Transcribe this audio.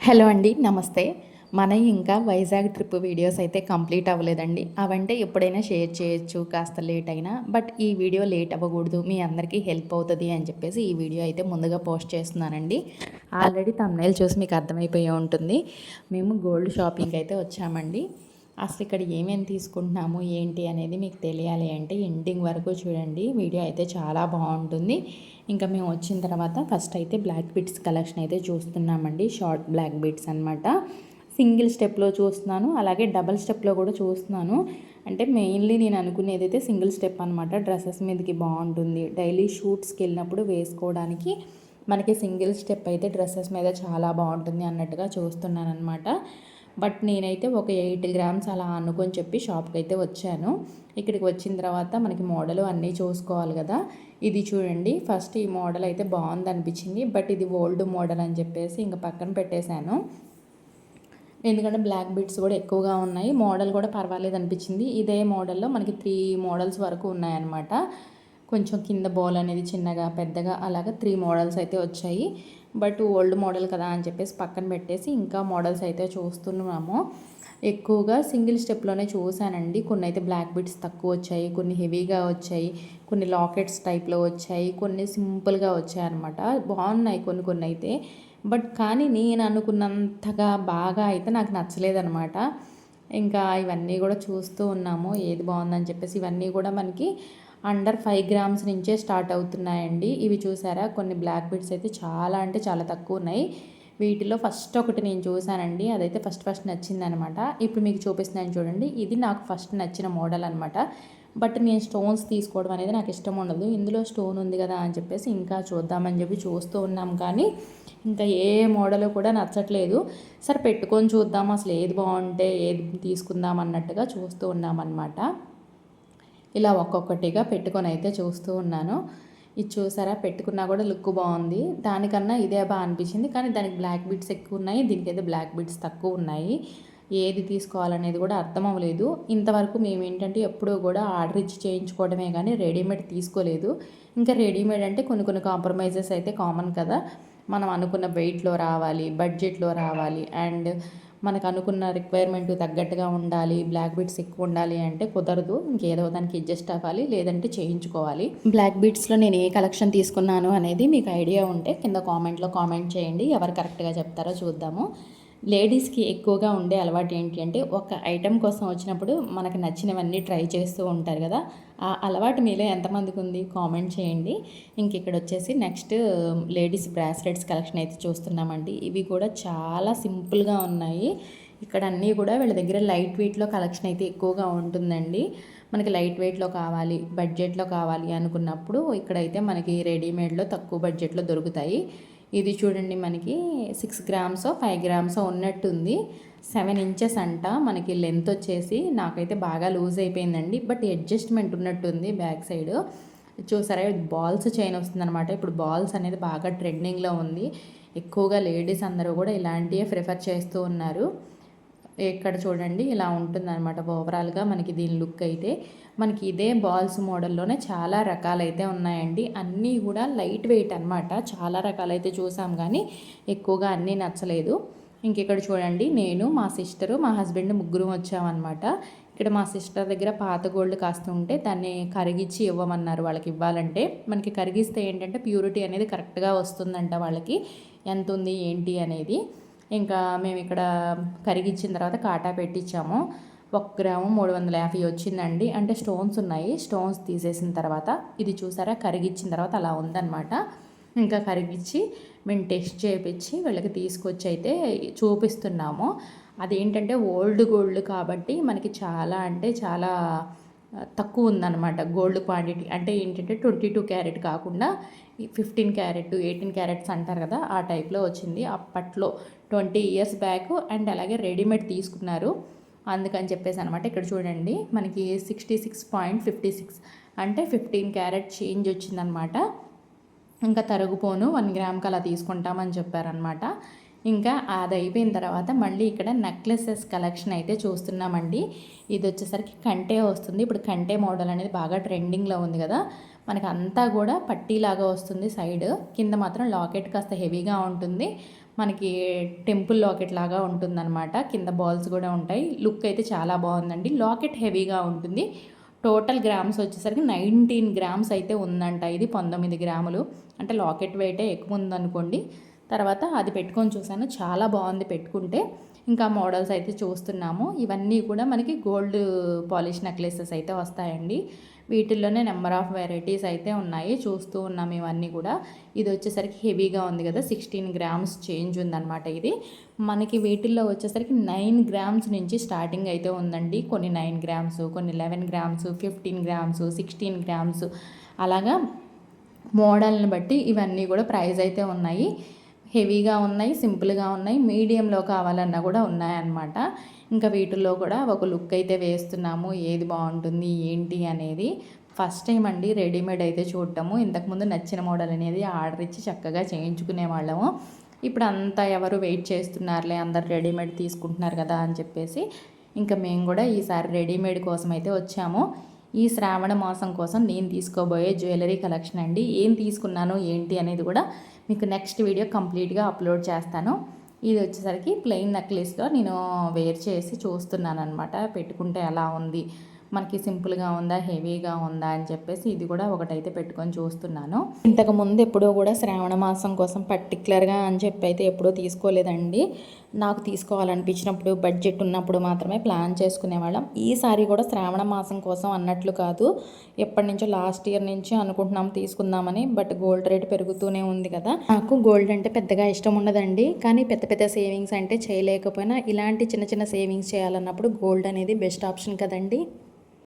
Hello అండి, నమస్తే. ఇంకా వైజాగ్ ట్రిప్ వీడియోస్ అయితే కంప్లీట్ అవ్వలేదండి. అవంటే ఎప్పుడైనా షేర్ చేయొచ్చు కాస్త లేట్ అయినా. బట్ ఈ వీడియో లేట్ అవ్వకూడదు, మీ అందరికీ హెల్ప్ అవుతుంది అని చెప్పేసి ఈ వీడియో అయితే ముందుగా పోస్ట్ చేస్తున్నానండి. ఆల్రెడీ థంబ్నెయిల్ చూసి మీకు అర్థమైపోయి ఉంటుంది. మేము గోల్డ్ షాపింగ్ అయితే వచ్చామండి. అసలు ఇక్కడ ఏమేమి తీసుకుంటున్నాము ఏంటి అనేది మీకు తెలియాలి అంటే ఎండింగ్ వరకు చూడండి. వీడియో అయితే చాలా బాగుంటుంది. ఇంకా మేము వచ్చిన తర్వాత ఫస్ట్ అయితే బ్లాక్ బీడ్స్ కలెక్షన్ అయితే చూస్తున్నామండి. షార్ట్ బ్లాక్ బీడ్స్ అనమాట. సింగిల్ స్టెప్లో చూస్తున్నాను, అలాగే డబల్ స్టెప్లో కూడా చూస్తున్నాను. అంటే మెయిన్లీ నేను అనుకునేది అయితే సింగిల్ స్టెప్ అనమాట. డ్రెస్సెస్ మీదకి బాగుంటుంది, డైలీ షూట్స్కి వెళ్ళినప్పుడు వేసుకోవడానికి మనకి సింగిల్ స్టెప్ అయితే డ్రెస్సెస్ మీద చాలా బాగుంటుంది అన్నట్టుగా చూస్తున్నాను అనమాట. బట్ నేనైతే ఒక 8 గ్రామ్స్ అలా అనుకొని చెప్పి షాప్కి అయితే వచ్చాను. ఇక్కడికి వచ్చిన తర్వాత మనకి మోడల్ అన్నీ చూసుకోవాలి కదా. ఇది చూడండి, ఫస్ట్ ఈ మోడల్ అయితే బాగుంది అనిపించింది. బట్ ఇది ఓల్డ్ మోడల్ అని చెప్పేసి ఇంకా పక్కన పెట్టేశాను. ఎందుకంటే బ్లాక్ బీడ్స్ కూడా ఎక్కువగా ఉన్నాయి, మోడల్ కూడా పర్వాలేదు అనిపించింది. ఇదే మోడల్లో మనకి 3 మోడల్స్ వరకు ఉన్నాయన్నమాట. కొంచెం కింద బౌల్ అనేది చిన్నగా పెద్దగా అలాగా 3 మోడల్స్ అయితే వచ్చాయి. బట్ ఓల్డ్ మోడల్ కదా అని చెప్పేసి పక్కన పెట్టేసి ఇంకా మోడల్స్ అయితే చూస్తున్నాము. ఎక్కువగా సింగిల్ స్టెప్లోనే చూశానండి. కొన్ని అయితే బ్లాక్ బీడ్స్ తక్కువ వచ్చాయి, కొన్ని హెవీగా వచ్చాయి, కొన్ని లాకెట్స్ టైప్లో వచ్చాయి, కొన్ని సింపుల్గా వచ్చాయి అనమాట. బాగున్నాయి కొన్ని కొన్ని అయితే. బట్ కానీ నేను అనుకున్నంతగా బాగా అయితే నాకు నచ్చలేదనమాట. ఇంకా ఇవన్నీ కూడా చూస్తూ ఉన్నాము ఏది బాగుందని చెప్పేసి. ఇవన్నీ కూడా మనకి అండర్ 5 గ్రామ్స్ నుంచే స్టార్ట్ అవుతున్నాయండి. ఇవి చూసారా, కొన్ని బ్లాక్ బీడ్స్ అయితే చాలా అంటే చాలా తక్కువ ఉన్నాయి. వీటిలో ఫస్ట్ ఒకటి నేను చూసానండి, అదైతే ఫస్ట్ నచ్చిందనమాట. ఇప్పుడు మీకు చూపిస్తున్నాను చూడండి. ఇది నాకు ఫస్ట్ నచ్చిన మోడల్ అనమాట. బట్ నేను స్టోన్స్ తీసుకోవడం అనేది నాకు ఇష్టం ఉండదు. ఇందులో స్టోన్ ఉంది కదా అని చెప్పేసి ఇంకా చూద్దామని చెప్పి చూస్తూ ఉన్నాం, కానీ ఇంకా ఏ మోడల్ కూడా నచ్చట్లేదు. సరే పెట్టుకొని చూద్దాం అసలు ఏది బాగుంటే ఏది తీసుకుందాం అన్నట్టుగా చూస్తూ ఉన్నామన్నమాట. ఇలా ఒక్కొక్కటిగా పెట్టుకొని అయితే చూస్తూ ఉన్నాను. ఇది చూసారా, పెట్టుకున్నా కూడా లుక్ బాగుంది. దానికన్నా ఇదే బాగా అనిపించింది, కానీ దానికి బ్లాక్ బీడ్స్ ఎక్కువ ఉన్నాయి, దీనికైతే బ్లాక్ బీడ్స్ తక్కువ ఉన్నాయి. ఏది తీసుకోవాలనేది కూడా అర్థం అవ్వలేదు. ఇంతవరకు మేము ఏంటంటే ఎప్పుడూ కూడా ఆర్డర్ ఇచ్చి చేయించుకోవడమే కానీ రెడీమేడ్ తీసుకోలేదు. ఇంకా రెడీమేడ్ అంటే కొన్ని కొన్ని కాంప్రమైజెస్ అయితే కామన్ కదా. మనం అనుకున్న వెయిట్లో రావాలి, బడ్జెట్లో రావాలి, అండ్ మనకు అనుకున్న రిక్వైర్మెంట్ తగ్గట్టుగా ఉండాలి, బ్లాక్ బీడ్స్ ఎక్కువ ఉండాలి అంటే కుదరదు. ఇంకేదో దానికి అడ్జస్ట్ అవ్వాలి, లేదంటే చేయించుకోవాలి. బ్లాక్ బీడ్స్లో నేను ఏ కలెక్షన్ తీసుకున్నాను అనేది మీకు ఐడియా ఉంటే కింద కామెంట్లో కామెంట్ చేయండి. ఎవరు కరెక్ట్గా చెప్తారో చూద్దాము. లేడీస్కి ఎక్కువగా ఉండే అలవాటు ఏంటి అంటే ఒక ఐటెం కోసం వచ్చినప్పుడు మనకు నచ్చినవన్నీ ట్రై చేస్తూ ఉంటారు కదా. ఆ అలవాటు మీలో ఎంతమందికి ఉంది కామెంట్ చేయండి. ఇంక ఇక్కడ వచ్చేసి నెక్స్ట్ లేడీస్ బ్రాస్లెట్స్ కలెక్షన్ అయితే చూస్తున్నామండి. ఇవి కూడా చాలా సింపుల్గా ఉన్నాయి. ఇక్కడ అన్నీ కూడా వీళ్ళ దగ్గర లైట్ వెయిట్లో కలెక్షన్ అయితే ఎక్కువగా ఉంటుందండి. మనకి లైట్ వెయిట్లో కావాలి, బడ్జెట్లో కావాలి అనుకున్నప్పుడు ఇక్కడైతే మనకి రెడీమేడ్లో తక్కువ బడ్జెట్లో దొరుకుతాయి. ఇది చూడండి, మనకి 6 గ్రామ్స్ 5 గ్రామ్స్ ఉన్నట్టుంది. 7 ఇంచెస్ అంట మనకి లెంత్ వచ్చేసి. నాకైతే బాగా లూజ్ అయిపోయిందండి, బట్ అడ్జస్ట్మెంట్ ఉన్నట్టుంది బ్యాక్ సైడ్. చూసారా, బాల్స్ చైన్ వస్తుందన్నమాట. ఇప్పుడు బాల్స్ అనేది బాగా ట్రెండింగ్లో ఉంది. ఎక్కువగా లేడీస్ అందరూ కూడా ఇలాంటివే ప్రిఫర్ చేస్తూ ఉన్నారు. ఇక్కడ చూడండి ఇలా ఉంటుందన్నమాట ఓవరాల్గా మనకి దీని లుక్ అయితే. మనకి ఇదే బాల్స్ మోడల్లోనే చాలా రకాలైతే ఉన్నాయండి. అన్నీ కూడా లైట్ వెయిట్ అనమాట. చాలా రకాలైతే చూసాం, కానీ ఎక్కువగా అన్నీ నచ్చలేదు. ఇంకెక్కడ చూడండి, నేను మా సిస్టరు మా హస్బెండ్ ముగ్గురు వచ్చామన్నమాట. ఇక్కడ మా సిస్టర్ దగ్గర పాత గోల్డ్ కాస్త ఉంటే దాన్ని కరిగించి ఇవ్వమన్నారు. వాళ్ళకి ఇవ్వాలంటే మనకి కరిగిస్తే ఏంటంటే ప్యూరిటీ అనేది కరెక్ట్గా వస్తుందంట వాళ్ళకి, ఎంత ఉంది ఏంటి అనేది. ఇంకా మేము ఇక్కడ కరిగిచ్చిన తర్వాత కాటా పెట్టించాము. 1 గ్రాము 350 వచ్చిందండి. అంటే స్టోన్స్ ఉన్నాయి, స్టోన్స్ తీసేసిన తర్వాత ఇది చూసారా, కరిగిచ్చిన తర్వాత అలా ఉందన్నమాట. ఇంకా కరిగించి మేము టెస్ట్ చేయించి వీళ్ళకి తీసుకొచ్చి అయితే చూపిస్తున్నాము. అదేంటంటే ఓల్డ్ గోల్డ్ కాబట్టి మనకి చాలా అంటే చాలా తక్కువ ఉందన్నమాట గోల్డ్ క్వాంటిటీ. అంటే ఏంటంటే 22 క్యారెట్ కాకుండా 15 క్యారెట్ 18 క్యారెట్స్ అంటారు కదా, ఆ టైప్లో వచ్చింది. అప్పట్లో 20 ఇయర్స్ బ్యాక్. అండ్ అలాగే రెడీమేడ్ తీసుకున్నారు అందుకని చెప్పేసి అనమాట. ఇక్కడ చూడండి, మనకి 66.56 అంటే 15 క్యారెట్ చేంజ్ వచ్చిందనమాట. ఇంకా తరుగుపోను 1 గ్రామ్కి అలా తీసుకుంటామని చెప్పారనమాట. ఇంకా అది అయిపోయిన తర్వాత మళ్ళీ ఇక్కడ నెక్లెసెస్ కలెక్షన్ అయితే చూస్తున్నామండి. ఇది వచ్చేసరికి కంటే వస్తుంది. ఇప్పుడు కంటే మోడల్ అనేది బాగా ట్రెండింగ్లో ఉంది కదా. మనకు అంతా కూడా పట్టీలాగా వస్తుంది సైడ్, కింద మాత్రం లాకెట్ కాస్త హెవీగా ఉంటుంది. మనకి టెంపుల్ లాకెట్ లాగా ఉంటుందన్నమాట. కింద బాల్స్ కూడా ఉంటాయి. లుక్ అయితే చాలా బాగుందండి. లాకెట్ హెవీగా ఉంటుంది. టోటల్ గ్రామ్స్ వచ్చేసరికి 19 గ్రామ్స్ అయితే ఉందంట. ఇది 19 గ్రాములు, అంటే లాకెట్ వెయిటే ఎక్కువ ఉందనుకోండి. తర్వాత అది పెట్టుకొని చూసాను, చాలా బాగుంది పెట్టుకుంటే. ఇంకా మోడల్స్ అయితే చూస్తున్నాము. ఇవన్నీ కూడా మనకి గోల్డ్ పాలిష్ నెక్లెసెస్ అయితే వస్తాయండి. వీటిల్లోనే నెంబర్ ఆఫ్ వెరైటీస్ అయితే ఉన్నాయి, చూస్తూ ఉన్నాం ఇవన్నీ కూడా. ఇది వచ్చేసరికి హెవీగా ఉంది కదా, 16 గ్రామ్స్ చేంజ్ ఉందన్నమాట. ఇది మనకి వీటిల్లో వచ్చేసరికి 9 గ్రామ్స్ నుంచి స్టార్టింగ్ అయితే ఉందండి. కొన్ని 9 గ్రామ్స్, కొన్ని 11 గ్రామ్స్, 15 గ్రామ్స్, 16 గ్రామ్స్, అలాగా మోడల్ని బట్టి ఇవన్నీ కూడా ప్రైస్ అయితే ఉన్నాయి. హెవీగా ఉన్నాయి, సింపుల్గా ఉన్నాయి, మీడియంలో కావాలన్నా కూడా ఉన్నాయన్నమాట. ఇంకా వీటిల్లో కూడా ఒక లుక్ అయితే వేస్తున్నాము, ఏది బాగుంటుంది ఏంటి అనేది. ఫస్ట్ టైం అండి రెడీమేడ్ అయితే చూడటము. ఇంతకుముందు నచ్చిన మోడల్ అనేది ఆర్డర్ ఇచ్చి చక్కగా చేయించుకునే వాళ్ళము. ఇప్పుడు అంతా ఎవరు వెయిట్ చేస్తున్నారులే, అందరు రెడీమేడ్ తీసుకుంటున్నారు కదా అని చెప్పేసి ఇంకా మేము కూడా ఈసారి రెడీమేడ్ కోసం అయితే వచ్చాము. ఈ శ్రావణ మాసం కోసం నేను తీసుకోబోయే జ్యువెలరీ కలెక్షన్ అండి. ఏం తీసుకున్నాను ఏంటి అనేది కూడా మీకు నెక్స్ట్ వీడియో కంప్లీట్గా అప్లోడ్ చేస్తాను. ఇది వచ్చేసరికి ప్లెయిన్ నెక్లెస్లో నేను వేర్ చేసి చూస్తున్నాను అనమాట, పెట్టుకుంటే ఎలా ఉంది, మనకి సింపుల్గా ఉందా హెవీగా ఉందా అని చెప్పేసి ఇది కూడా ఒకటైతే పెట్టుకొని చూస్తున్నాను. ఇంతకు ముందు ఎప్పుడూ కూడా శ్రావణ మాసం కోసం పర్టికులర్గా అని చెప్పి అయితే ఎప్పుడూ తీసుకోలేదండి. నాకు తీసుకోవాలనిపించినప్పుడు బడ్జెట్ ఉన్నప్పుడు మాత్రమే ప్లాన్ చేసుకునేవాళ్ళం. ఈసారి కూడా శ్రావణ మాసం కోసం అన్నట్లు కాదు, ఎప్పటి నుంచో లాస్ట్ ఇయర్ నుంచి అనుకుంటున్నాం తీసుకుందామని. బట్ గోల్డ్ రేట్ పెరుగుతూనే ఉంది కదా. నాకు గోల్డ్ అంటే పెద్దగా ఇష్టం ఉండదండి, కానీ పెద్ద పెద్ద సేవింగ్స్ అంటే చేయలేకపోయినా ఇలాంటి చిన్న చిన్న సేవింగ్స్ చేయాలన్నప్పుడు గోల్డ్ అనేది బెస్ట్ ఆప్షన్ కదండి.